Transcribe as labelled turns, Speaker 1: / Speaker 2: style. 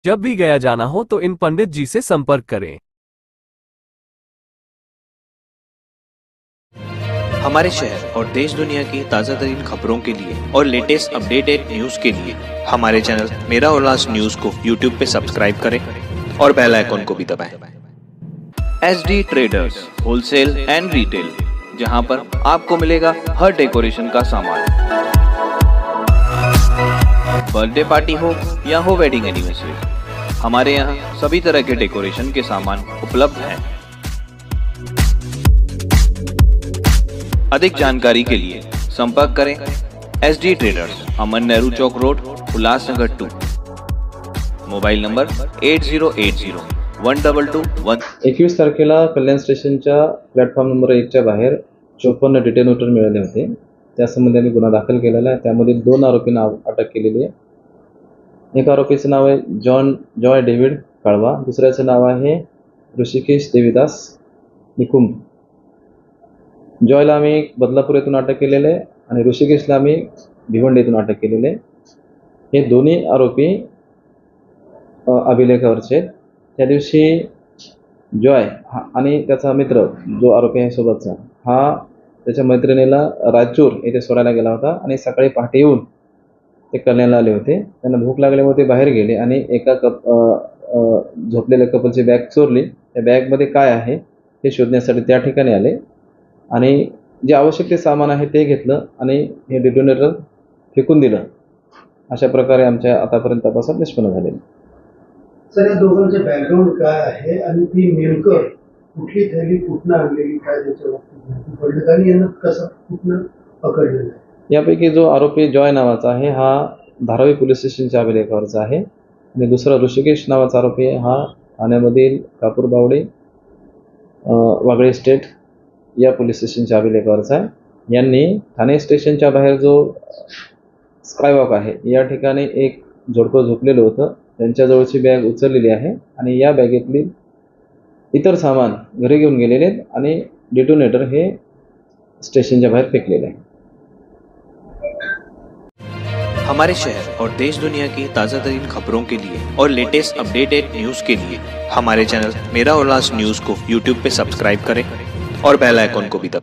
Speaker 1: जब भी गया जाना हो तो इन पंडित जी से संपर्क करें।
Speaker 2: हमारे शहर और देश दुनिया की ताज़ा तरीन खबरों के लिए और लेटेस्ट अपडेटेड न्यूज के लिए हमारे चैनल मेरा उल्लास न्यूज को यूट्यूब पे सब्सक्राइब करें और बेल आइकॉन को भी दबाएं। SD traders wholesale end retail, जहां पर आपको मिलेगा हर डेकोरेशन का सामान। बर्थडे पार्टी हो या हो वेडिंग एनिवर्सरी, हमारे यहाँ सभी तरह के डेकोरेशन के सामान उपलब्ध हैं। अधिक जानकारी के लिए संपर्क करें SD ट्रेडर्स, अमन नेहरू चौक रोड, उल्लासनगर 2। Mobile number 80801221।
Speaker 3: 21 तारखेला कल्याण स्टेशनच्या प्लॅटफॉर्म नंबर 1 च्या बाहेर 54 डिटेनोटर मिळाले होते। त्यासंबंधी आम्ही गुन्हा दाखल केलेला आहे। त्यामध्ये 2 आरोपींना अटक केलेली आहे। एक आरोपीचं नाव आहे जॉय डेव्हिड काळवा, दुसऱ्याचं नाव आहे ऋषिकेश देवीदास निकुंभ। जॉयला आम्ही बदलापूर येथून अटक केलेले आहे आणि ऋषिकेशला आम्ही भिवंडी येथून अटक केलेले आहे। हे दोन्ही आरोपी अभिलेखावरचे आहेत। त्या दिवशी जॉय आणि त्याचा मित्र जो आरोपी आहे सोबतचा, हा त्याच्या मैत्रिणीला रायचूर येथे सोडायला गेला होता आणि सकाळी पहाटे येऊन ते कल्याणला आले होते। त्यांना भूक लागल्यामुळे ते बाहेर गेले आणि एका झोपलेल्या कपलची बॅग चोरली। त्या बॅगमध्ये काय आहे हे शोधण्यासाठी त्या ठिकाणी आले आणि जे आवश्यक ते सामान आहे ते घेतलं आणि हे डिटोनेटर फेकून दिलं। अशा प्रकारे आमच्या आतापर्यंत तपासात निष्पन्न झाले।
Speaker 4: सर, या दोघांचं बॅकग्राऊंड काय आहे आणि ती नेमकं कुठली थैली कुठनं आणलेली, काय त्याच्या बाबतीत पडलं आणि यांना कसं कुठनं पकडलेलं आहे?
Speaker 3: यापैकी जो आरोपी जॉय नावाचा आहे हा धारावी पोलीस स्टेशनच्या अभिलेखावरचा आहे आणि दुसरा ऋषिकेश नावाचा आरोपी आहे हा ठाण्यामधील कापूरबावडे वागळे स्टेट या पोलीस स्टेशनच्या अभिलेखावरचा आहे। यांनी ठाणे स्टेशनच्या बाहेर जो स्कायवॉक आहे या ठिकाणी एक जोडपं झोपलेलं होतं, त्यांच्याजवळची बॅग उचललेली आहे आणि या बॅगेतली इतर सामान घरी घेऊन गेलेले आहेत आणि डिटोनेटर हे स्टेशनच्या बाहेर फेकलेले आहे।
Speaker 2: हमारे शहर और देश दुनिया की ताज़ा तरीन खबरों के लिए और लेटेस्ट अपडेटेड न्यूज के लिए हमारे चैनल मेरा उल्लास न्यूज को यूट्यूब पे सब्सक्राइब करें और बेल आइकॉन को भी दबाएं।